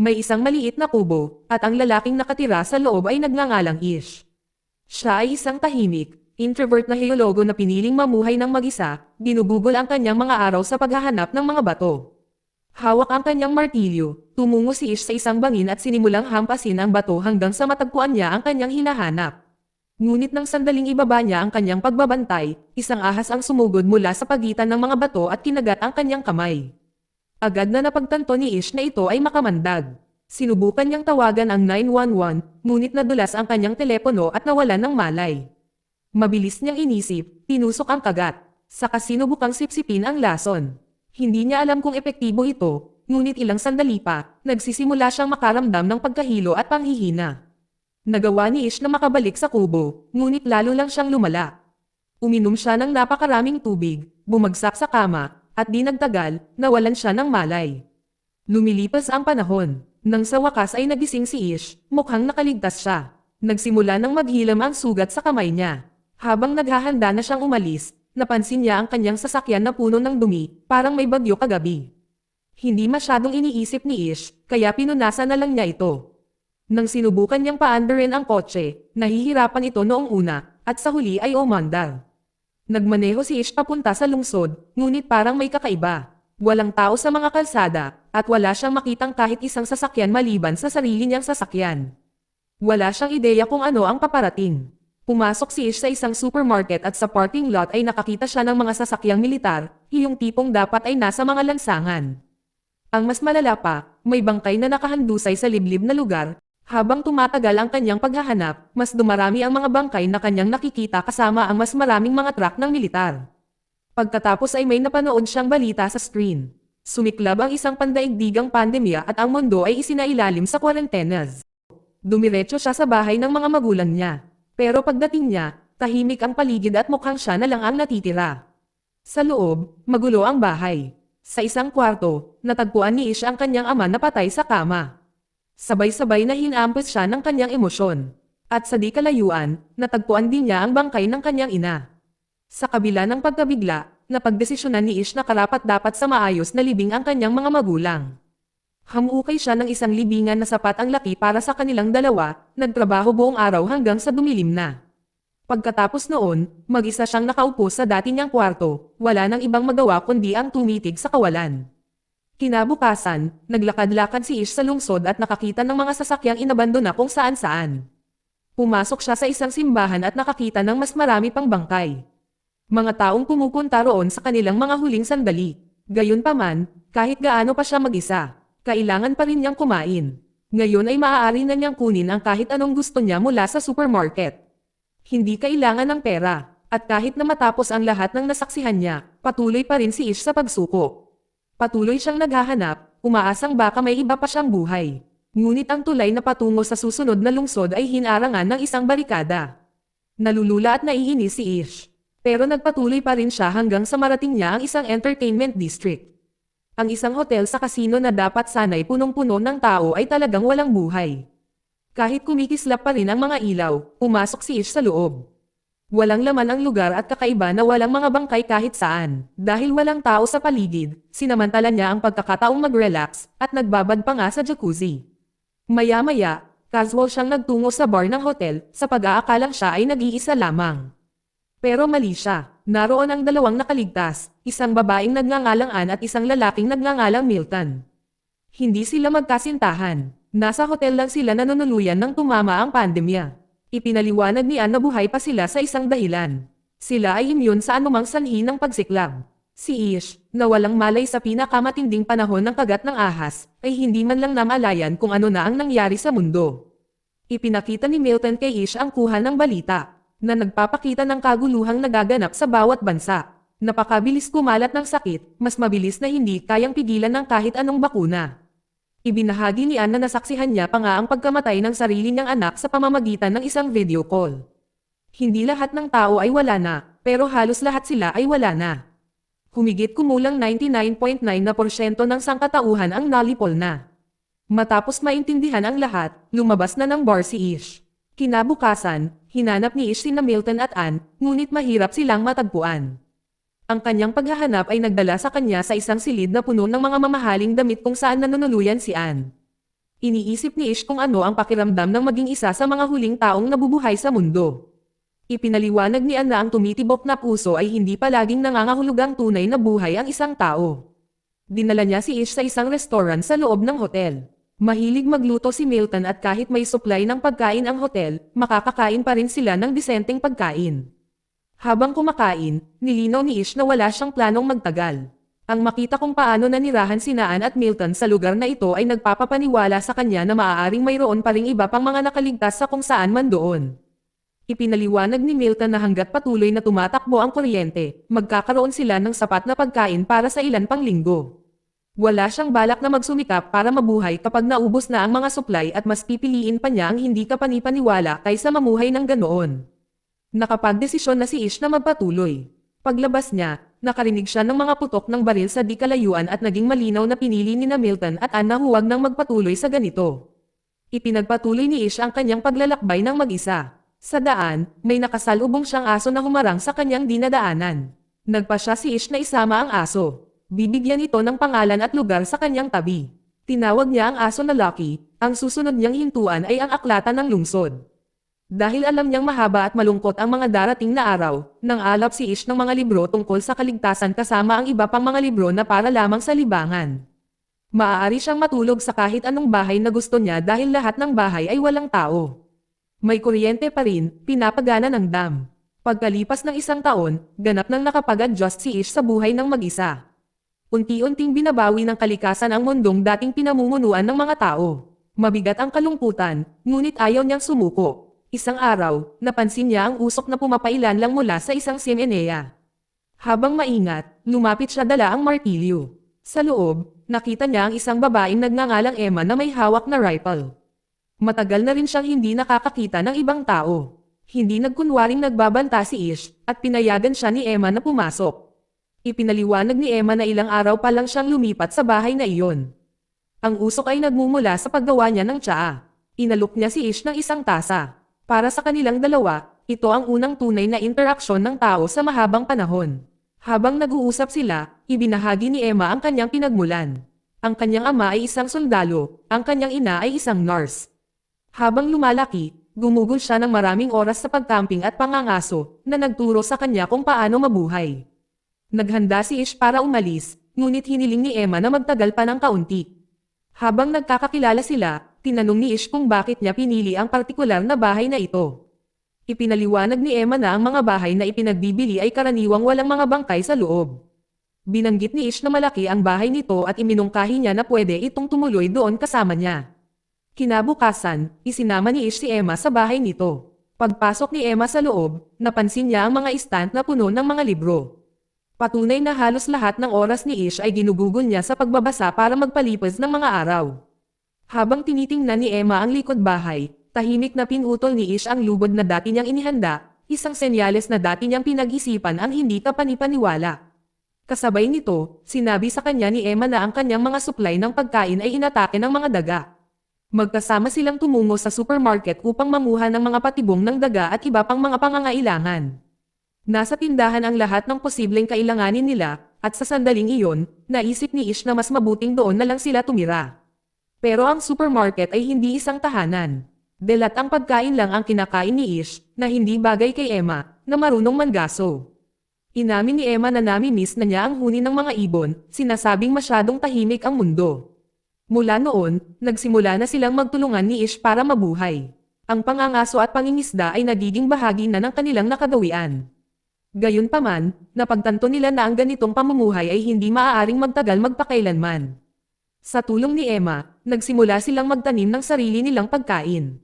May isang maliit na kubo, at ang lalaking nakatira sa loob ay nagngangalang Ish. Siya ay isang tahimik, introvert na heologo na piniling mamuhay ng mag-isa, binubugol ang kanyang mga araw sa paghahanap ng mga bato. Hawak ang kanyang martilyo, tumungo si Ish sa isang bangin at sinimulang hampasin ang bato hanggang sa matagpuan niya ang kanyang hinahanap. Ngunit nang sandaling ibaba niya ang kanyang pagbabantay, isang ahas ang sumugod mula sa pagitan ng mga bato at kinagat ang kanyang kamay. Agad na napagtanto ni Ish na ito ay makamandag. Sinubukan niyang tawagan ang 911, ngunit nadulas ang kanyang telepono at nawalan ng malay. Mabilis niyang inisip, tinusok ang kagat, saka sinubukang sipsipin ang lason. Hindi niya alam kung epektibo ito, ngunit ilang sandali pa, nagsisimula siyang makaramdam ng pagkahilo at panghihina. Nagawa ni Ish na makabalik sa kubo, ngunit lalo lang siyang lumala. Uminom siya ng napakaraming tubig, bumagsak sa kama, at di nagtagal, nawalan siya ng malay. Lumilipas ang panahon, nang sa wakas ay nagising si Ish, mukhang nakaligtas siya. Nagsimula ng maghilam ang sugat sa kamay niya. Habang naghahanda na siyang umalis, napansin niya ang kanyang sasakyan na puno ng dumi, parang may bagyo kagabi. Hindi masyadong iniisip ni Ish, kaya pinunasan na lang niya ito. Nang sinubukan niyang paandarin ang kotse, nahihirapan ito noong una, at sa huli ay umandar. Nagmaneho si Ish papunta sa lungsod, ngunit parang may kakaiba. Walang tao sa mga kalsada, at wala siyang makitang kahit isang sasakyan maliban sa sarili niyang sasakyan. Wala siyang ideya kung ano ang paparating. Pumasok si Ish sa isang supermarket at sa parking lot ay nakakita siya ng mga sasakyang militar, yung tipong dapat ay nasa mga lansangan. Ang mas malala pa, may bangkay na nakahandusay sa liblib na lugar. Habang tumatagal ang kanyang paghahanap, mas dumarami ang mga bangkay na kanyang nakikita kasama ang mas maraming mga truck ng militar. Pagkatapos ay may napanood siyang balita sa screen. Sumiklab ang isang pandaigdigang pandemya at ang mundo ay isinailalim sa kwarentenas. Dumiretso siya sa bahay ng mga magulang niya. Pero pagdating niya, tahimik ang paligid at mukhang siya na lang ang natitira. Sa loob, magulo ang bahay. Sa isang kwarto, natagpuan ni Ish ang kanyang ama na patay sa kama. Sabay-sabay na hinampas siya ng kanyang emosyon. At sa di kalayuan, natagpuan din niya ang bangkay ng kanyang ina. Sa kabila ng pagkabigla, napagdesisyonan ni Ish na karapat-dapat sa maayos na libing ang kanyang mga magulang. Hamukay siya ng isang libingan na sapat ang laki para sa kanilang dalawa, nagtrabaho buong araw hanggang sa dumilim na. Pagkatapos noon, mag-isa siyang nakaupo sa dati niyang kwarto, wala nang ibang magawa kundi ang tumitig sa kawalan. Kinabukasan, naglakad-lakad si Ish sa lungsod at nakakita ng mga sasakyang inabandona kung saan-saan. Pumasok siya sa isang simbahan at nakakita ng mas marami pang bangkay. Mga taong pumupunta roon sa kanilang mga huling sandali. Gayunpaman, kahit gaano pa siya mag-isa, kailangan pa rin niyang kumain. Ngayon ay maaari na niyang kunin ang kahit anong gusto niya mula sa supermarket. Hindi kailangan ng pera, at kahit na matapos ang lahat ng nasaksihan niya, patuloy pa rin si Ish sa pagsuko. Patuloy siyang naghahanap, umaasang baka may iba pa siyang buhay. Ngunit ang tulay na patungo sa susunod na lungsod ay hinarangan ng isang barikada. Nalulula at naiinis si Ish. Pero nagpatuloy pa rin siya hanggang sa marating niya ang isang entertainment district. Ang isang hotel sa kasino na dapat sana'y punong-puno ng tao ay talagang walang buhay. Kahit kumikislap pa rin ang mga ilaw, pumasok si Ish sa loob. Walang laman ang lugar at kakaiba na walang mga bangkay kahit saan. Dahil walang tao sa paligid, sinamantala niya ang pagkakataong mag-relax at nagbabad pa nga sa jacuzzi. Maya-maya, casual siyang nagtungo sa bar ng hotel sa pag-aakalang siya ay nag-iisa lamang. Pero mali siya. Naroon ang dalawang nakaligtas, isang babaeng nagngangalang Ann at isang lalaking nagngangalang Milton. Hindi sila magkasintahan. Nasa hotel lang sila nanunuluyan nang tumama ang pandemya. Ipinaliwanag ni Ann na buhay pa sila sa isang dahilan. Sila ay immune sa anumang sanhi ng pagsiklab. Si Ish, na walang malay sa pinakamatinding panahon ng kagat ng ahas, ay hindi man lang namalayan kung ano na ang nangyari sa mundo. Ipinakita ni Milton kay Ish ang kuha ng balita, na nagpapakita ng kaguluhang nagaganap sa bawat bansa. Napakabilis kumalat ng sakit, mas mabilis na hindi kayang pigilan ng kahit anong bakuna. Ibinahagi ni Ann na nasaksihan niya pa nga ang pagkamatay ng sarili niyang anak sa pamamagitan ng isang video call. Hindi lahat ng tao ay wala na, pero halos lahat sila ay wala na. Humigit kumulang 99.9% ng sangkatauhan ang nalipol na. Matapos maintindihan ang lahat, lumabas na ng bar si Ish. Kinabukasan, hinanap ni Ish sina Milton at Ann, ngunit mahirap silang matagpuan. Ang kanyang paghahanap ay nagdala sa kanya sa isang silid na puno ng mga mamahaling damit kung saan nanunuluyan si Ann. Iniisip ni Ish kung ano ang pakiramdam ng maging isa sa mga huling taong nabubuhay sa mundo. Ipinaliwanag ni Ann na ang tumitibok na puso ay hindi palaging nangangahulugang tunay na buhay ang isang tao. Dinala niya si Ish sa isang restaurant sa loob ng hotel. Mahilig magluto si Milton at kahit may supply ng pagkain ang hotel, makakakain pa rin sila ng disenteng pagkain. Habang kumakain, nilinaw ni Ish na wala siyang planong magtagal. Ang makita kung paano nanirahan si Ann at Milton sa lugar na ito ay nagpapapaniwala sa kanya na maaaring mayroon pa ring iba pang mga nakaligtas sa kung saan man doon. Ipinaliwanag ni Milton na hanggat patuloy na tumatakbo ang kuryente, magkakaroon sila ng sapat na pagkain para sa ilan pang linggo. Wala siyang balak na magsumikap para mabuhay kapag naubos na ang mga supply at mas pipiliin pa niya ang hindi kapanipaniwala kaysa mamuhay ng ganoon. Nakapagdesisyon na si Ish na magpatuloy. Paglabas niya, nakarinig siya ng mga putok ng baril sa di kalayuan at naging malinaw na pinili ni Milton at Ann na huwag nang magpatuloy sa ganito. Ipinagpatuloy ni Ish ang kanyang paglalakbay ng mag-isa. Sa daan, may nakasalubong siyang aso na humarang sa kanyang dinadaanan. Nagpa siya si Ish na isama ang aso. Bibigyan ito ng pangalan at lugar sa kanyang tabi. Tinawag niya ang aso na Lucky, ang susunod niyang hintuan ay ang aklatan ng lungsod. Dahil alam niyang mahaba at malungkot ang mga darating na araw, nang alap si Ish ng mga libro tungkol sa kaligtasan kasama ang iba pang mga libro na para lamang sa libangan. Maaari siyang matulog sa kahit anong bahay na gusto niya dahil lahat ng bahay ay walang tao. May kuryente pa rin, pinapagana ng dam. Pagkalipas ng isang taon, ganap nang nakapag-adjust si Ish sa buhay ng mag-isa. Unti-unting binabawi ng kalikasan ang mundong dating pinamumunuan ng mga tao. Mabigat ang kalungkutan, ngunit ayaw niyang sumuko. Isang araw, napansin niya ang usok na pumapailan lang mula sa isang simenea. Habang maingat, lumapit siya dala ang martilyo. Sa loob, nakita niya ang isang babaeng nagngangalang Emma na may hawak na rifle. Matagal na rin siyang hindi nakakakita ng ibang tao. Hindi nagkunwaring nagbabanta si Ish, at pinayagan siya ni Emma na pumasok. Ipinaliwanag ni Emma na ilang araw pa lang siyang lumipat sa bahay na iyon. Ang usok ay nagmumula sa paggawa niya ng tsaa. Inalok niya si Ish ng isang tasa. Para sa kanilang dalawa, ito ang unang tunay na interaksyon ng tao sa mahabang panahon. Habang nag-uusap sila, ibinahagi ni Emma ang kanyang pinagmulan. Ang kanyang ama ay isang sundalo, ang kanyang ina ay isang nurse. Habang lumalaki, gumugol siya ng maraming oras sa pagcamping at pangangaso, na nagturo sa kanya kung paano mabuhay. Naghanda si Ish para umalis, ngunit hiniling ni Emma na magtagal pa ng kaunti. Habang nagkakakilala sila, tinanong ni Ish kung bakit niya pinili ang partikular na bahay na ito. Ipinaliwanag ni Emma na ang mga bahay na ipinagbibili ay karaniwang walang mga bangkay sa loob. Binanggit ni Ish na malaki ang bahay nito at iminungkahi niya na pwede itong tumuloy doon kasama niya. Kinabukasan, isinama ni Ish si Emma sa bahay nito. Pagpasok ni Emma sa loob, napansin niya ang mga istant na puno ng mga libro. Patunay na halos lahat ng oras ni Ish ay ginugugol niya sa pagbabasa para magpalipas ng mga araw. Habang tinitingnan ni Emma ang likod bahay, tahimik na pinutol ni Ish ang lubod na dati niyang inihanda, isang senyales na dati niyang pinag-isipan ang hindi kapanipaniwala. Kasabay nito, sinabi sa kanya ni Emma na ang kanyang mga supply ng pagkain ay inatake ng mga daga. Magkasama silang tumungo sa supermarket upang manguha ng mga patibong ng daga at iba pang mga pangangailangan. Nasa tindahan ang lahat ng posibleng kailanganin nila, at sa sandaling iyon, naisip ni Ish na mas mabuting doon na lang sila tumira. Pero ang supermarket ay hindi isang tahanan. Delat ang pagkain lang ang kinakain ni Ish, na hindi bagay kay Emma, na marunong manggaso. Inamin ni Emma na nami-miss na niya ang huni ng mga ibon, sinasabing masyadong tahimik ang mundo. Mula noon, nagsimula na silang magtulungan ni Ish para mabuhay. Ang pangangaso at pangingisda ay nagiging bahagi na ng kanilang nakagawian. Gayunpaman, napagtanto nila na ang ganitong pamumuhay ay hindi maaaring magtagal magpakailanman. Sa tulong ni Emma, nagsimula silang magtanim ng sarili nilang pagkain.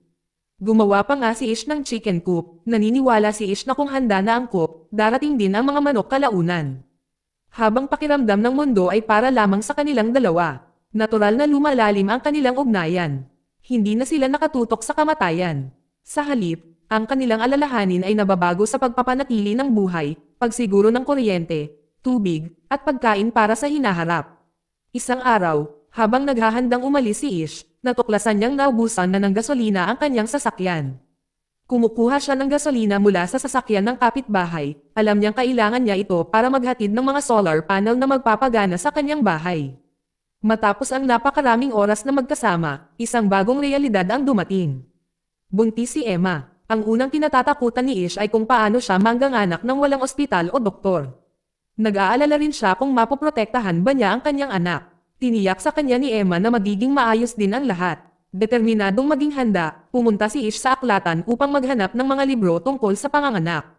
Gumawa pa nga si Ish ng chicken coop, naniniwala si Ish na kung handa na ang coop, darating din ang mga manok kalaunan. Habang pakiramdam ng mundo ay para lamang sa kanilang dalawa, natural na lumalalim ang kanilang ugnayan. Hindi na sila nakatutok sa kamatayan. Sa halip, ang kanilang alalahanin ay nababago sa pagpapanatili ng buhay, pagsiguro ng kuryente, tubig, at pagkain para sa hinaharap. Isang araw, habang naghahandang umalis si Ish, natuklasan niyang naubusan na ng gasolina ang kanyang sasakyan. Kumukuha siya ng gasolina mula sa sasakyan ng kapitbahay, alam niyang kailangan niya ito para maghatid ng mga solar panel na magpapagana sa kanyang bahay. Matapos ang napakaraming oras na magkasama, isang bagong realidad ang dumating. Buntis si Emma. Ang unang kinatatakutan ni Ish ay kung paano siya mangganganak ng walang ospital o doktor. Nag-aalala rin siya kung mapoprotektahan ba niya ang kanyang anak. Tiniyak sa kanya ni Emma na magiging maayos din ang lahat. Determinadong maging handa, pumunta si Ish sa aklatan upang maghanap ng mga libro tungkol sa panganganak.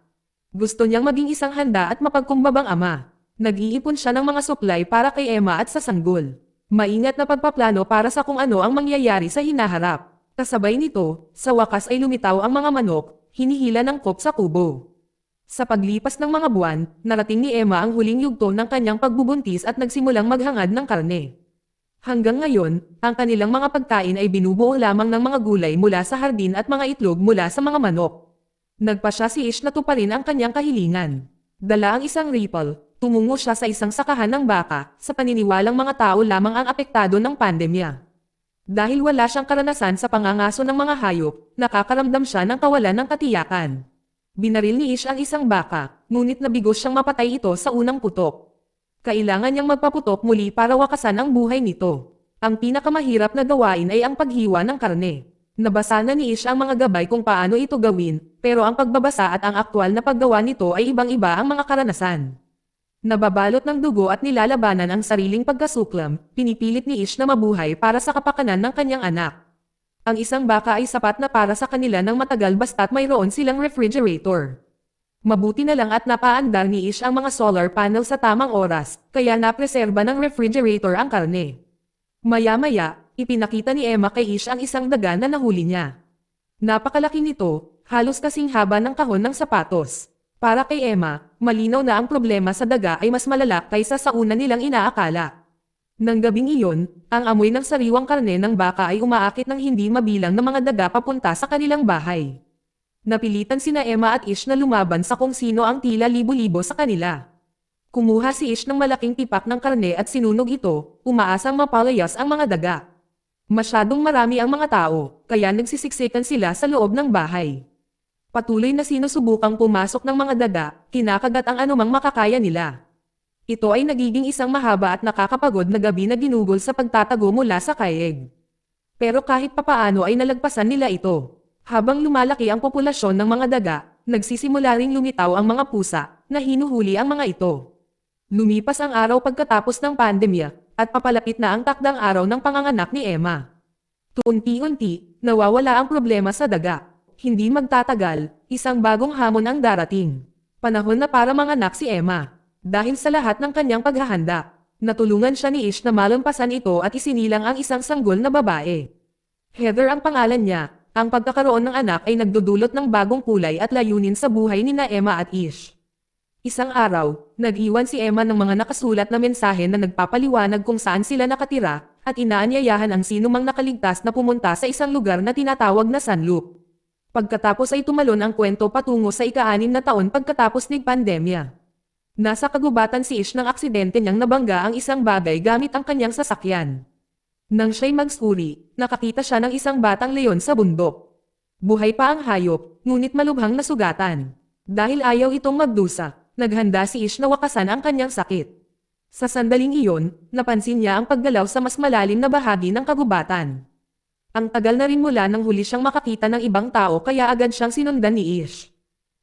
Gusto niyang maging isang handa at mapagkumbabang ama. Nag-iipon siya ng mga suklay para kay Emma at sa sanggol. Maingat na pagpaplano para sa kung ano ang mangyayari sa hinaharap. Kasabay nito, sa wakas ay lumitaw ang mga manok, hinihila ng kop sa kubo. Sa paglipas ng mga buwan, narating ni Emma ang huling yugto ng kanyang pagbubuntis at nagsimulang maghangad ng karne. Hanggang ngayon, ang kanilang mga pagkain ay binubuo lamang ng mga gulay mula sa hardin at mga itlog mula sa mga manok. Nagpasya si Ish na tuparin ang kanyang kahilingan. Dala ang isang ripple, tumungo siya sa isang sakahan ng baka, sa paniniwalang mga tao lamang ang apektado ng pandemya. Dahil wala siyang karanasan sa pangangaso ng mga hayop, nakakaramdam siya ng kawalan ng katiyakan. Binaril ni Ish ang isang baka, ngunit nabigos siyang mapatay ito sa unang putok. Kailangan niyang magpaputok muli para wakasan ang buhay nito. Ang pinakamahirap na gawain ay ang paghiwa ng karne. Nabasa na ni Ish ang mga gabay kung paano ito gawin, pero ang pagbabasa at ang aktwal na paggawa nito ay ibang-iba ang mga karanasan. Nababalot ng dugo at nilalabanan ang sariling pagkasuklam, pinipilit ni Ish na mabuhay para sa kapakanan ng kanyang anak. Ang isang baka ay sapat na para sa kanila ng matagal basta't mayroon silang refrigerator. Mabuti na lang at napaandar ni Ish ang mga solar panel sa tamang oras, kaya napreserba ng refrigerator ang karne. Maya-maya, ipinakita ni Emma kay Ish ang isang daga na nahuli niya. Napakalaki nito, halos kasing haba ng kahon ng sapatos. Para kay Emma, malinaw na ang problema sa daga ay mas malala kaysa sa una nilang inaakala. Nang gabing iyon, ang amoy ng sariwang karne ng baka ay umaakit ng hindi mabilang na mga daga papunta sa kanilang bahay. Napilitan sina Emma at Ish na lumaban sa kung sino ang tila libo-libo sa kanila. Kumuha si Ish ng malaking tipak ng karne at sinunog ito, umaasang mapalayas ang mga daga. Masyadong marami ang mga tao, kaya nagsisiksikan sila sa loob ng bahay. Patuloy na sinusubukang pumasok ng mga daga, kinakagat ang anumang makakaya nila. Ito ay nagiging isang mahaba at nakakapagod na gabi na ginugol sa pagtatago mula sa kaig. Pero kahit papaano ay nalagpasan nila ito. Habang lumalaki ang populasyon ng mga daga, nagsisimula ring lumitaw ang mga pusa, na hinuhuli ang mga ito. Lumipas ang araw pagkatapos ng pandemya, at papalapit na ang takdang araw ng panganganak ni Emma. Unti-unti, nawawala ang problema sa daga. Hindi magtatagal, isang bagong hamon ang darating. Panahon na para manganak si Emma. Dahil sa lahat ng kanyang paghahanda, natulungan siya ni Ish na malampasan ito at isinilang ang isang sanggol na babae. Heather ang pangalan niya. Ang pagkakaroon ng anak ay nagdudulot ng bagong kulay at layunin sa buhay ni na Emma at Ish. Isang araw, nag-iwan si Emma ng mga nakasulat na mensahe na nagpapaliwanag kung saan sila nakatira, at inaanyayahan ang sinumang nakaligtas na pumunta sa isang lugar na tinatawag na Sunloop. Pagkatapos ay tumalon ang kwento patungo sa ika-6 na taon pagkatapos ng pandemya. Nasa kagubatan si Ish ng aksidente niyang nabangga ang isang bagay gamit ang kanyang sasakyan. Nang siya'y magsuri, nakakita siya ng isang batang leon sa bundok. Buhay pa ang hayop, ngunit malubhang nasugatan. Dahil ayaw itong magdusa, naghanda si Ish na wakasan ang kanyang sakit. Sa sandaling iyon, napansin niya ang paggalaw sa mas malalim na bahagi ng kagubatan. Ang tagal na rin mula nang huli siyang makakita ng ibang tao kaya agad siyang sinundan ni Ish.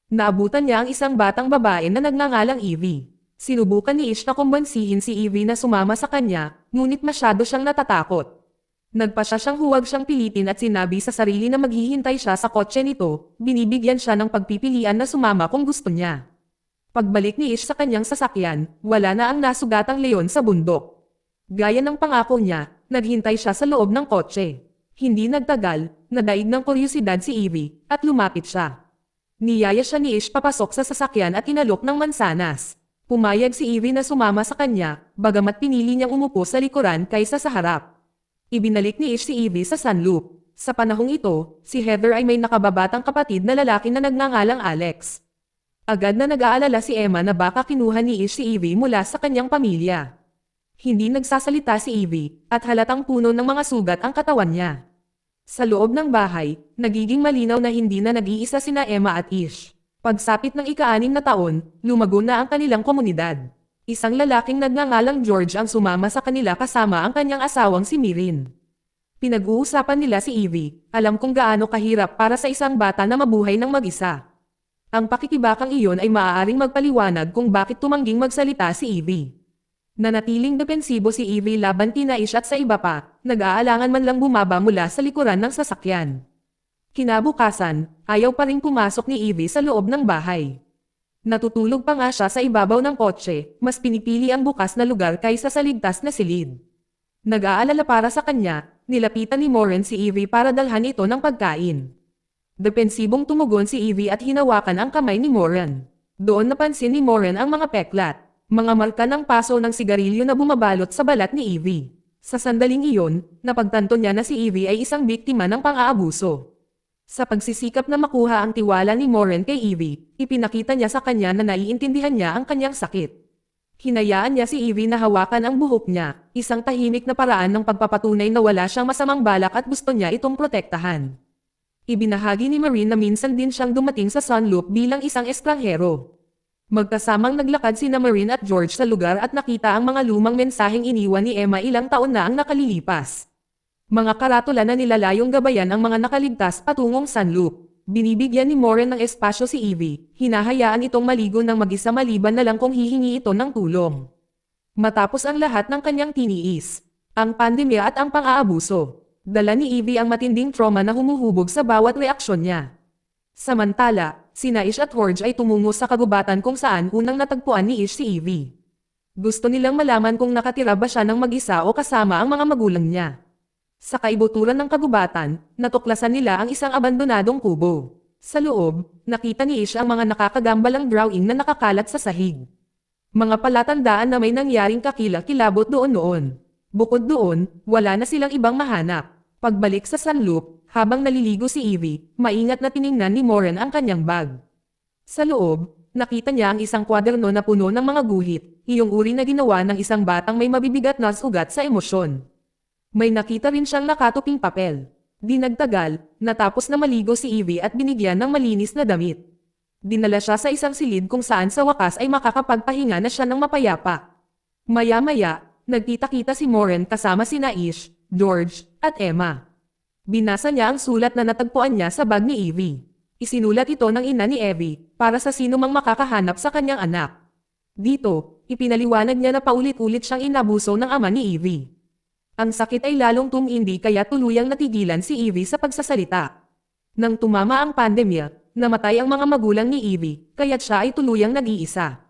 Naabutan niya ang isang batang babae na nagngangalang Evie. Sinubukan ni Ish na kumbansihin si Evie na sumama sa kanya, ngunit masyado siyang natatakot. Nagpasya siyang huwag siyang pilitin at sinabi sa sarili na maghihintay siya sa kotse nito, binibigyan siya ng pagpipilian na sumama kung gusto niya. Pagbalik ni Ish sa kanyang sasakyan, wala na ang nasugatang leon sa bundok. Gaya ng pangako niya, naghintay siya sa loob ng kotse. Hindi nagtagal, nadaig ng kuryosidad si Evie, at lumapit siya. Niyaya siya ni Ish papasok sa sasakyan at inalok ng mansanas. Pumayag si Evie na sumama sa kanya, bagamat pinili niyang umupo sa likuran kaysa sa harap. Ibinalik ni Ish si Evie sa Sunloop. Sa panahong ito, si Heather ay may nakababatang kapatid na lalaki na nagngangalang Alex. Agad na nag-aalala si Emma na baka kinuha ni Ish si Evie mula sa kanyang pamilya. Hindi nagsasalita si Evie, at halatang puno ng mga sugat ang katawan niya. Sa loob ng bahay, nagiging malinaw na hindi na nag-iisa sina Emma at Ish. Pagsapit ng ika-6 na taon, lumago na ang kanilang komunidad. Isang lalaking nagngangalang George ang sumama sa kanila kasama ang kanyang asawang si Mirin. Pinag-uusapan nila si Evie, alam kung gaano kahirap para sa isang bata na mabuhay ng mag-isa. Ang pakikibakang iyon ay maaaring magpaliwanag kung bakit tumangging magsalita si Evie. Nanatiling depensibo si Evie laban kina Ish at sa iba pa, nag-aalangan man lang bumaba mula sa likuran ng sasakyan. Kinabukasan, ayaw pa ring pumasok ni Evie sa loob ng bahay. Natutulog pa nga siya sa ibabaw ng kotse, mas pinipili ang bukas na lugar kaysa sa ligtas na silid. Nag-aalala para sa kanya, nilapitan ni Moren si Evie para dalhan ito ng pagkain. Depensibong tumugon si Evie at hinawakan ang kamay ni Moren. Doon napansin ni Moren ang mga peklat, mga marka ng paso ng sigarilyo na bumabalot sa balat ni Evie. Sa sandaling iyon, napagtanto niya na si Evie ay isang biktima ng pang-aabuso. Sa pagsisikap na makuha ang tiwala ni Moren kay Evie, ipinakita niya sa kanya na naiintindihan niya ang kanyang sakit. Hinayaan niya si Evie na hawakan ang buhok niya, isang tahimik na paraan ng pagpapatunay na wala siyang masamang balak at gusto niya itong protektahan. Ibinahagi ni Marine na minsan din siyang dumating sa Sunloop bilang isang estranghero. Magkasamang naglakad sina Marine at George sa lugar at nakita ang mga lumang mensaheng iniwan ni Emma ilang taon na ang nakalilipas. Mga karatula na nilalayong gabayan ang mga nakaligtas patungong Sunloop. Binibigyan ni Moren ng espasyo si Evie, hinahayaan itong maligo ng mag-isa maliban na lang kung hihingi ito ng tulong. Matapos ang lahat ng kanyang tiniis, ang pandemya at ang pang-aabuso, dala ni Evie ang matinding trauma na humuhubog sa bawat reaksyon niya. Samantala, sina Ish at George ay tumungo sa kagubatan kung saan unang natagpuan ni Ish si Evie. Gusto nilang malaman kung nakatira ba siya ng mag-isa o kasama ang mga magulang niya. Sa kaibuturan ng kagubatan, natuklasan nila ang isang abandonadong kubo. Sa loob, nakita ni Ish ang mga nakakagambalang drawing na nakakalat sa sahig. Mga palatandaan na may nangyaring kakilakilabot doon noon. Bukod doon, wala na silang ibang mahanap. Pagbalik sa Sunloop, habang naliligo si Evie, maingat na tiningnan ni Moren ang kanyang bag. Sa loob, nakita niya ang isang kwaderno na puno ng mga guhit, iyong uri na ginawa ng isang batang may mabibigat na sugat sa emosyon. May nakita rin siyang nakatuping papel. Di nagtagal, natapos na maligo si Evie at binigyan ng malinis na damit. Dinala siya sa isang silid kung saan sa wakas ay makakapagpahinga na siya ng mapayapa. Maya-maya, nagkita-kita si Moren kasama sina Ish, George, at Emma. Binasa niya ang sulat na natagpuan niya sa bag ni Evie. Isinulat ito ng ina ni Evie, para sa sino mang makakahanap sa kanyang anak. Dito, ipinaliwanag niya na paulit-ulit siyang inabuso ng ama ni Evie. Ang sakit ay lalong tumindi kaya tuluyang natigilan si Evie sa pagsasalita. Nang tumama ang pandemya, namatay ang mga magulang ni Evie, kaya't siya ay tuluyang nag-iisa.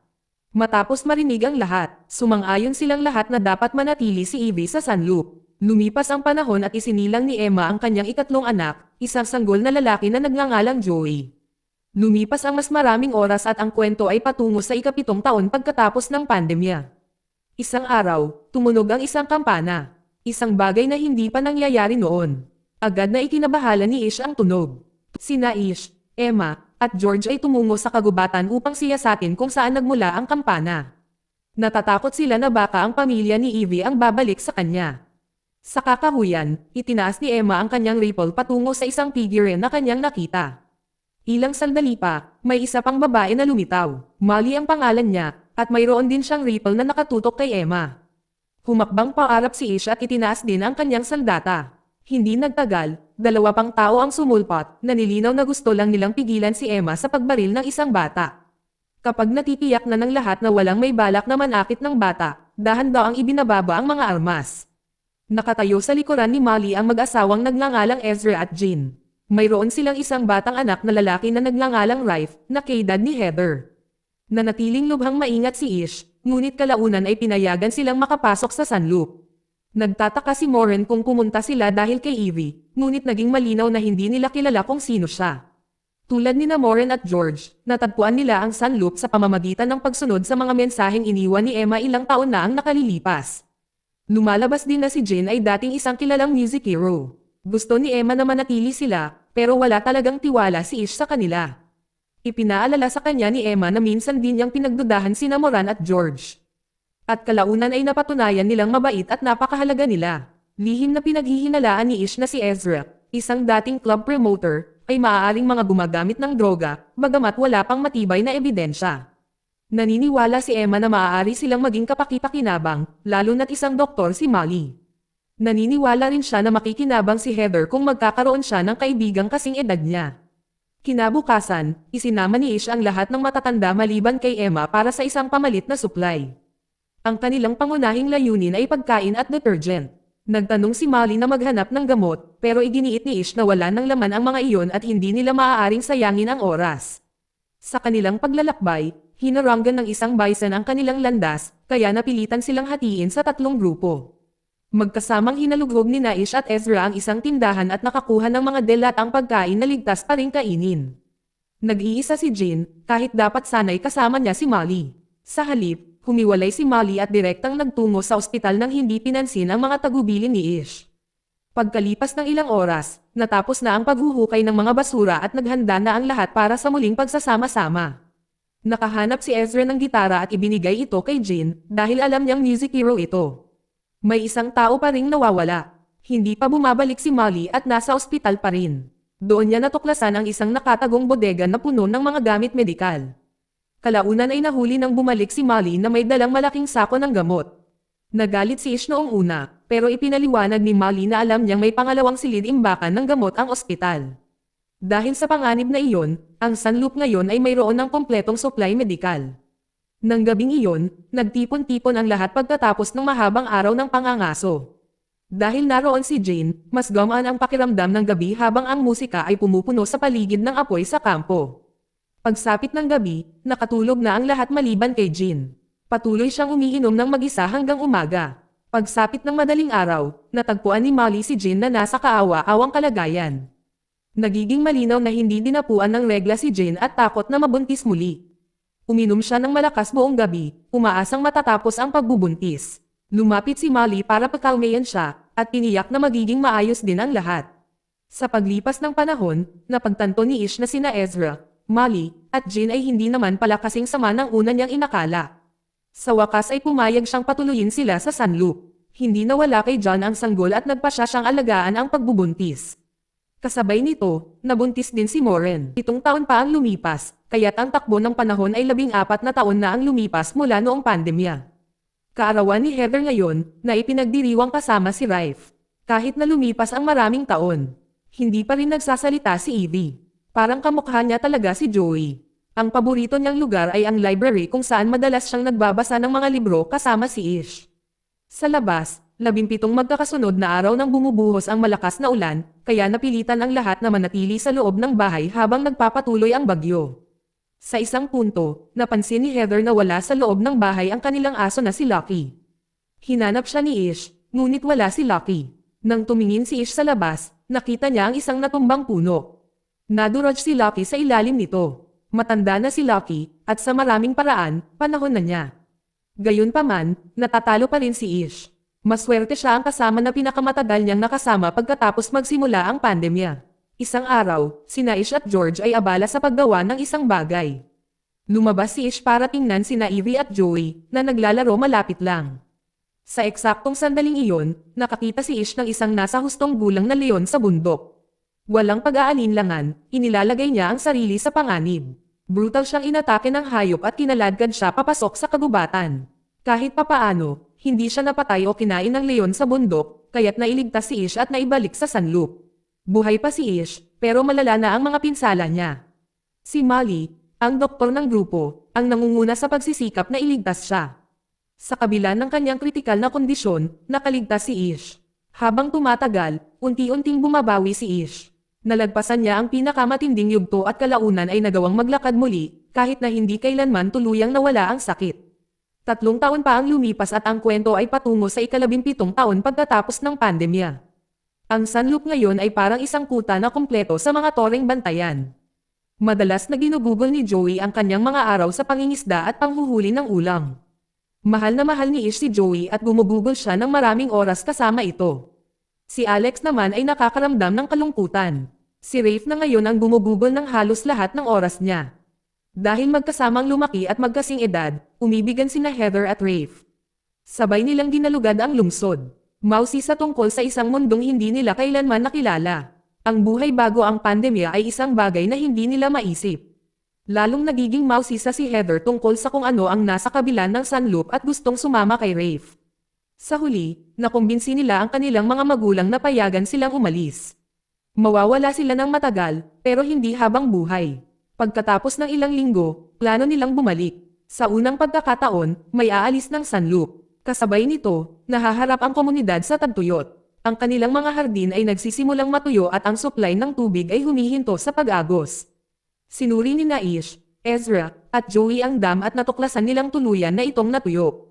Matapos marinig ang lahat, sumang-ayon silang lahat na dapat manatili si Evie sa Sunloop. Lumipas ang panahon at isinilang ni Emma ang kanyang ikatlong anak, isang sanggol na lalaki na nagngangalang Joey. Lumipas ang mas maraming oras at ang kwento ay patungo sa ika-7 taon pagkatapos ng pandemya. Isang araw, tumunog ang isang kampana. Isang bagay na hindi pa nangyayari noon. Agad na ikinabahala ni Ish ang tunog. Sina Ish, Emma, at George ay tumungo sa kagubatan upang siyasatin kung saan nagmula ang kampana. Natatakot sila na baka ang pamilya ni Evie ang babalik sa kanya. Sa kakahuyan, itinaas ni Emma ang kanyang rifle patungo sa isang figure na kanyang nakita. Ilang sandali pa, may isa pang babae na lumitaw. Molly ang pangalan niya, at mayroon din siyang rifle na nakatutok kay Emma. Humakbang paarap si Ish at itinaas din ang kanyang sandata. Hindi nagtagal, 2 pang tao ang sumulpot, na nilinaw na gusto lang nilang pigilan si Emma sa pagbaril ng isang bata. Kapag natitiyak na ng lahat na walang may balak na manakit ng bata, dahan-daang ibinababa ang mga armas. Nakatayo sa likuran ni Molly ang mag-asawang nagngangalang Ezra at Jean. Mayroon silang isang batang anak na lalaki na nagngangalang Rife, na kaedad ni Heather. Nanatiling lubhang maingat si Ish, ngunit kalaunan ay pinayagan silang makapasok sa Sunloop. Nagtataka si Moren kung pumunta sila dahil kay Evie, ngunit naging malinaw na hindi nila kilala kung sino siya. Tulad ni Moren at George, natagpuan nila ang Sunloop sa pamamagitan ng pagsunod sa mga mensaheng iniwan ni Emma ilang taon na ang nakalilipas. Lumalabas din na si Jean ay dating isang kilalang music hero. Gusto ni Emma na manatili sila, pero wala talagang tiwala si Ish sa kanila. Ipinaalala sa kanya ni Emma na minsan din niyang pinagdudahan sina Moran at George. At kalaunan ay napatunayan nilang mabait at napakahalaga nila. Lihim na pinaghihinalaan ni Ish na si Ezra, isang dating club promoter, ay maaaring mga gumagamit ng droga, bagamat wala pang matibay na ebidensya. Naniniwala si Emma na maaari silang maging kapaki-pakinabang, lalo na't isang doktor si Molly. Naniniwala rin siya na makikinabang si Heather kung magkakaroon siya ng kaibigang kasing edad niya. Kinabukasan, isinama ni Ish ang lahat ng matatanda maliban kay Emma para sa isang pamalit na supply. Ang kanilang pangunahing layunin ay pagkain at detergent. Nagtanong si Molly na maghanap ng gamot, pero iginiit ni Ish na wala ng laman ang mga iyon at hindi nila maaaring sayangin ang oras. Sa kanilang paglalakbay, hinaranggan ng isang bison ang kanilang landas, kaya napilitan silang hatiin sa 3 grupo. Magkasamang hinalugog ni Ish at Ezra ang isang tindahan at nakakuha ng mga delatang pagkain na ligtas pa ring kainin. Nag-iisa si Jean, kahit dapat sanay kasama niya si Molly. Sa halip, humiwalay si Molly at direktang nagtungo sa ospital nang hindi pinansin ang mga tagubilin ni Ish. Pagkalipas ng ilang oras, natapos na ang paghuhukay ng mga basura at naghanda na ang lahat para sa muling pagsasama-sama. Nakahanap si Ezra ng gitara at ibinigay ito kay Jean dahil alam niyang music hero ito. May isang tao pa ring nawawala. Hindi pa bumabalik si Molly at nasa ospital pa rin. Doon niya natuklasan ang isang nakatagong bodega na puno ng mga gamit medikal. Kalaunan ay nahuli nang bumalik si Molly na may dalang malaking sako ng gamot. Nagalit si Ish noong una, pero ipinaliwanag ni Molly na alam niyang may pangalawang silid-imbakan ng gamot ang ospital. Dahil sa panganib na iyon, ang Sunloop ngayon ay mayroon ng kompletong supply medikal. Nang gabing iyon, nagtipon-tipon ang lahat pagkatapos ng mahabang araw ng pangangaso. Dahil naroon si Jane, mas gumaan ang pakiramdam ng gabi habang ang musika ay pumupuno sa paligid ng apoy sa kampo. Pagsapit ng gabi, nakatulog na ang lahat maliban kay Jane. Patuloy siyang umiinom ng mag-isa hanggang umaga. Pagsapit ng madaling araw, natagpuan ni Molly si Jane na nasa kaawa-awang kalagayan. Nagiging malinaw na hindi dinapuan ng regla si Jane at takot na mabuntis muli. Uminom siya ng malakas buong gabi, umaasang matatapos ang pagbubuntis. Lumapit si Molly para pagkalmayan siya, at tiniyak na magiging maayos din ang lahat. Sa paglipas ng panahon, napagtanto ni Ish na sina Ezra, Molly, at Jane ay hindi naman pala kasing sama ng una niyang inakala. Sa wakas ay pumayag siyang patuloyin sila sa Sunloop. Hindi nawala kay John ang sanggol at nagpasya siyang alagaan ang pagbubuntis. Kasabay nito, nabuntis din si Maureen. 7 taon pa ang lumipas, kaya't ang takbo ng panahon ay 14 na taon na ang lumipas mula noong pandemya. Kaarawan ni Heather ngayon, na ipinagdiriwang kasama si Rafe. Kahit na lumipas ang maraming taon, hindi pa rin nagsasalita si Evie. Parang kamukha niya talaga si Joey. Ang paborito niyang lugar ay ang library kung saan madalas siyang nagbabasa ng mga libro kasama si Ish. Sa labas, 17 magkakasunod na araw nang bumubuhos ang malakas na ulan, kaya napilitan ang lahat na manatili sa loob ng bahay habang nagpapatuloy ang bagyo. Sa isang punto, napansin ni Heather na wala sa loob ng bahay ang kanilang aso na si Lucky. Hinanap siya ni Ish, ngunit wala si Lucky. Nang tumingin si Ish sa labas, nakita niya ang isang natumbang puno. Nadurog si Lucky sa ilalim nito. Matanda na si Lucky, at sa maraming paraan, panahon na niya. Gayunpaman, natatalo pa rin si Ish. Maswerte siya ang kasama na pinakamatagal niyang nakasama pagkatapos magsimula ang pandemya. Isang araw, sina Ish at George ay abala sa paggawa ng isang bagay. Lumabas si Ish para tingnan sina Evie at Joey, na naglalaro malapit lang. Sa eksaktong sandaling iyon, nakakita si Ish ng isang nasa hustong gulang na leon sa bundok. Walang pag-aalinlangan, inilalagay niya ang sarili sa panganib. Brutal siyang inatake ng hayop at kinaladkad siya papasok sa kagubatan. Kahit papaano, hindi siya napatay o kinain ng leon sa bundok, kaya't nailigtas si Ish at naibalik sa Sunloop. Buhay pa si Ish, pero malala na ang mga pinsala niya. Si Molly, ang doktor ng grupo, ang nangunguna sa pagsisikap na iligtas siya. Sa kabila ng kanyang kritikal na kondisyon, nakaligtas si Ish. Habang tumatagal, unti-unting bumabawi si Ish. Nalagpasan niya ang pinakamatinding yugto at kalaunan ay nagawang maglakad muli, kahit na hindi kailanman tuluyang nawala ang sakit. 3 taon pa ang lumipas at ang kwento ay patungo sa ika-17 taon pagkatapos ng pandemya. Ang Sunloop ngayon ay parang isang kuta na kumpleto sa mga toreng bantayan. Madalas na ginugugol ni Joey ang kanyang mga araw sa pangingisda at panghuhuli ng ulam. Mahal na mahal ni Ish si Joey at gumugugol siya ng maraming oras kasama ito. Si Alex naman ay nakakaramdam ng kalungkutan. Si Rafe na ngayon ang gumugugol ng halos lahat ng oras niya. Dahil magkasamang lumaki at magkasing edad, umibigan sina Heather at Rafe. Sabay nilang ginalugad ang lungsod. Mausisa tungkol sa isang mundong hindi nila kailanman nakilala. Ang buhay bago ang pandemya ay isang bagay na hindi nila maisip. Lalong nagiging mausisa si Heather tungkol sa kung ano ang nasa kabila ng sunloop at gustong sumama kay Rafe. Sa huli, nakumbinsi nila ang kanilang mga magulang na payagan silang umalis. Mawawala sila ng matagal, pero hindi habang buhay. Pagkatapos ng ilang linggo, plano nilang bumalik. Sa unang pagkakataon, may aalis ng sunloop. Kasabay nito, nahaharap ang komunidad sa tagtuyot. Ang kanilang mga hardin ay nagsisimulang matuyo at ang supply ng tubig ay humihinto sa pag-agos. Sinuri ni Naish, Ezra, at Joey ang dam at natuklasan nilang tuluyan na itong natuyo.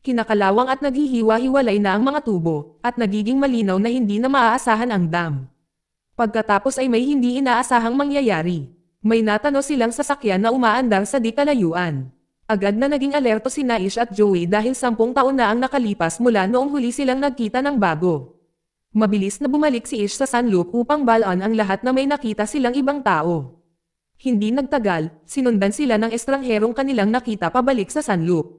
Kinakalawang at naghihiwa-hiwalay na ang mga tubo, at nagiging malinaw na hindi na maaasahan ang dam. Pagkatapos ay may hindi inaasahang mangyayari. May natano silang sasakyan na umaandar sa di kalayuan. Agad na naging alerto si Naish at Joey dahil 10 taon na ang nakalipas mula noong huli silang nagkita ng bago. Mabilis na bumalik si Ish sa sunloop upang balaan ang lahat na may nakita silang ibang tao. Hindi nagtagal, sinundan sila ng estrangherong kanilang nakita pabalik sa sunloop.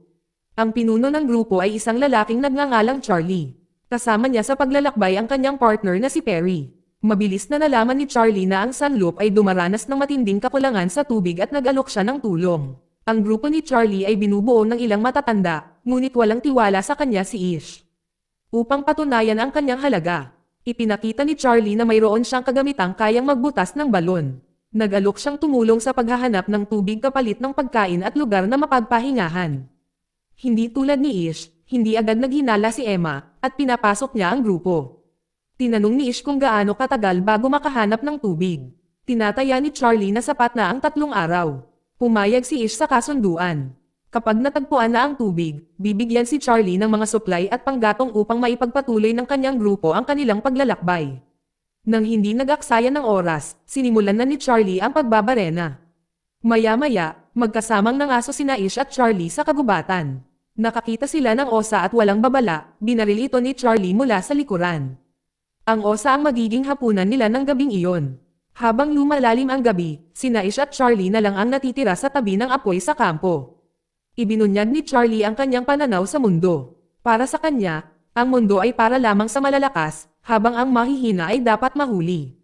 Ang pinuno ng grupo ay isang lalaking nagngangalang Charlie. Kasama niya sa paglalakbay ang kanyang partner na si Perry. Mabilis na nalaman ni Charlie na ang sunloop ay dumaranas ng matinding kakulangan sa tubig at nag-alok siya ng tulong. Ang grupo ni Charlie ay binubuo ng ilang matatanda, ngunit walang tiwala sa kanya si Ish. Upang patunayan ang kanyang halaga, ipinakita ni Charlie na mayroon siyang kagamitang kayang magbutas ng balon. Nag-alok siyang tumulong sa paghahanap ng tubig kapalit ng pagkain at lugar na mapagpahingahan. Hindi tulad ni Ish, hindi agad naghinala si Emma, at pinapasok niya ang grupo. Tinanong ni Ish kung gaano katagal bago makahanap ng tubig. Tinataya ni Charlie na sapat na ang 3 araw. Pumayag si Ish sa kasunduan. Kapag natagpuan na ang tubig, bibigyan si Charlie ng mga supply at panggatong upang maipagpatuloy ng kanyang grupo ang kanilang paglalakbay. Nang hindi nag-aksaya ng oras, sinimulan na ni Charlie ang pagbabarena. Maya-maya, magkasamang nangaso sina Ish at Charlie sa kagubatan. Nakakita sila ng osa at walang babala, binaril ito ni Charlie mula sa likuran. Ang osa ang magiging hapunan nila ng gabing iyon. Habang lumalalim ang gabi, sina Ish at Charlie na lang ang natitira sa tabi ng apoy sa kampo. Ibinunyag ni Charlie ang kanyang pananaw sa mundo. Para sa kanya, ang mundo ay para lamang sa malalakas, habang ang mahihina ay dapat mahuli.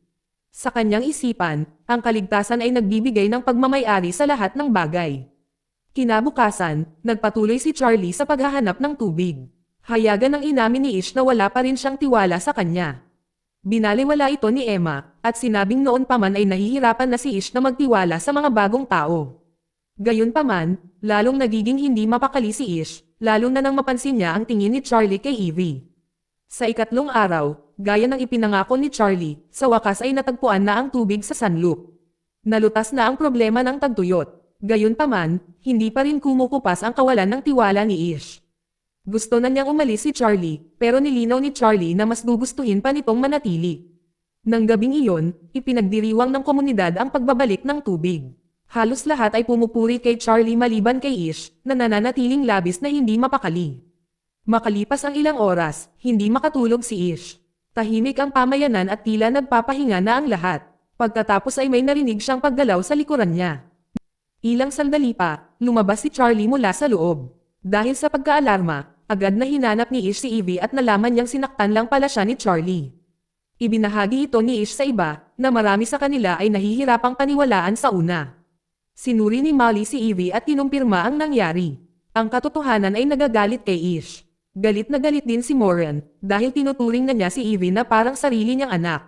Sa kanyang isipan, ang kaligtasan ay nagbibigay ng pagmamayari sa lahat ng bagay. Kinabukasan, nagpatuloy si Charlie sa paghahanap ng tubig. Hayagan ng inamin ni Ish na wala pa rin siyang tiwala sa kanya. Binaliwala ito ni Emma, at sinabing noon pa man ay nahihirapan na si Ish na magtiwala sa mga bagong tao. Gayunpaman, lalong nagiging hindi mapakali si Ish, lalo na nang mapansin niya ang tingin ni Charlie kay Evie. Sa ikatlong araw, gaya ng ipinangako ni Charlie, sa wakas ay natagpuan na ang tubig sa sunloop. Nalutas na ang problema ng tagtuyot. Gayunpaman, hindi pa rin kumukupas ang kawalan ng tiwala ni Ish. Gusto na niyang umalis si Charlie, pero nilinaw ni Charlie na mas gugustuhin pa nitong manatili. Nang gabing iyon, ipinagdiriwang ng komunidad ang pagbabalik ng tubig. Halos lahat ay pumupuri kay Charlie maliban kay Ish, na nananatiling labis na hindi mapakali. Makalipas ang ilang oras, hindi makatulog si Ish. Tahimik ang pamayanan at tila nagpapahinga na ang lahat. Pagkatapos ay may narinig siyang paggalaw sa likuran niya. Ilang sandali pa, lumabas si Charlie mula sa loob. Dahil sa pagkaalarma, agad na hinanap ni Ish si Evie at nalaman niyang sinaktan lang pala siya ni Charlie. Ibinahagi ito ni Ish sa iba, na marami sa kanila ay nahihirapang paniwalaan sa una. Sinuri ni Molly si Evie at kinumpirma ang nangyari. Ang katotohanan ay nagagalit kay Ish. Galit na galit din si Moran, dahil tinuturing na niya si Evie na parang sarili niyang anak.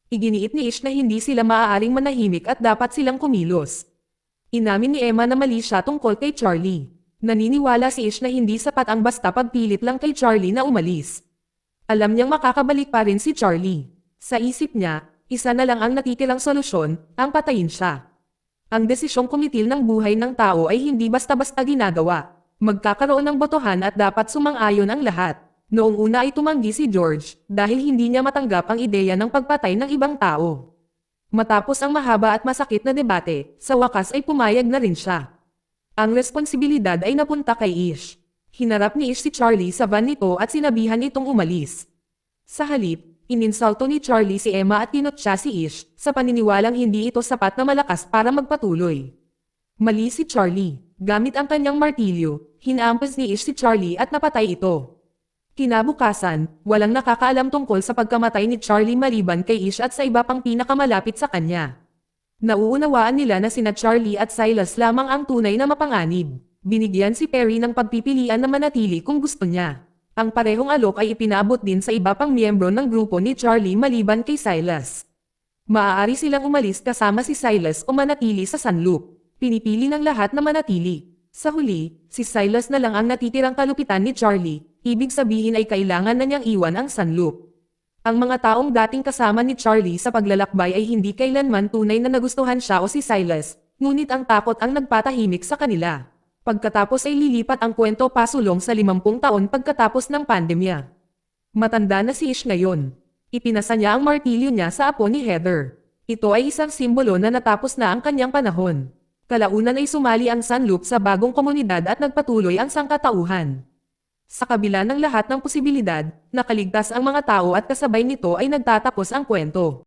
Iginiit ni Ish na hindi sila maaaring manahimik at dapat silang kumilos. Inamin ni Emma na mali siya tungkol kay Charlie. Naniniwala si Ish na hindi sapat ang basta pagpilit lang kay Charlie na umalis. Alam niyang makakabalik pa rin si Charlie. Sa isip niya, isa na lang ang natitirang solusyon, ang patayin siya. Ang desisyong kumitil ng buhay ng tao ay hindi basta-basta ginagawa. Magkakaroon ng botohan at dapat sumang-ayon ang lahat. Noong una ay tumanggi si George, dahil hindi niya matanggap ang ideya ng pagpatay ng ibang tao. Matapos ang mahaba at masakit na debate, sa wakas ay pumayag na rin siya. Ang responsibilidad ay napunta kay Ish. Hinarap ni Ish si Charlie sa van nito at sinabihan itong umalis. Sa halip, ininsulto ni Charlie si Emma at kinutya si Ish, sa paniniwalang hindi ito sapat na malakas para magpatuloy. Mali si Charlie. Gamit ang kanyang martilyo, hinampas ni Ish si Charlie at napatay ito. Kinabukasan, walang nakakaalam tungkol sa pagkamatay ni Charlie maliban kay Ish at sa iba pang pinakamalapit sa kanya. Nauunawaan nila na sina Charlie at Silas lamang ang tunay na mapanganib. Binigyan si Perry ng pagpipilian na manatili kung gusto niya. Ang parehong alok ay ipinabot din sa iba pang miyembro ng grupo ni Charlie maliban kay Silas. Maaari silang umalis kasama si Silas o manatili sa Sunloop. Pinipili ng lahat na manatili. Sa huli, si Silas na lang ang natitirang kalupitan ni Charlie, ibig sabihin ay kailangan na niyang iwan ang Sunloop. Ang mga taong dating kasama ni Charlie sa paglalakbay ay hindi kailanman tunay na nagustuhan siya o si Silas, ngunit ang takot ang nagpatahimik sa kanila. Pagkatapos ay lilipat ang kwento pasulong sa 50 taon pagkatapos ng pandemya. Matanda na si Ish ngayon. Ipinasa niya ang martilyo niya sa apo ni Heather. Ito ay isang simbolo na natapos na ang kanyang panahon. Kalaunan ay sumali ang Sunloop sa bagong komunidad at nagpatuloy ang sangkatauhan. Sa kabila ng lahat ng posibilidad, nakaligtas ang mga tao at kasabay nito ay nagtatapos ang kwento.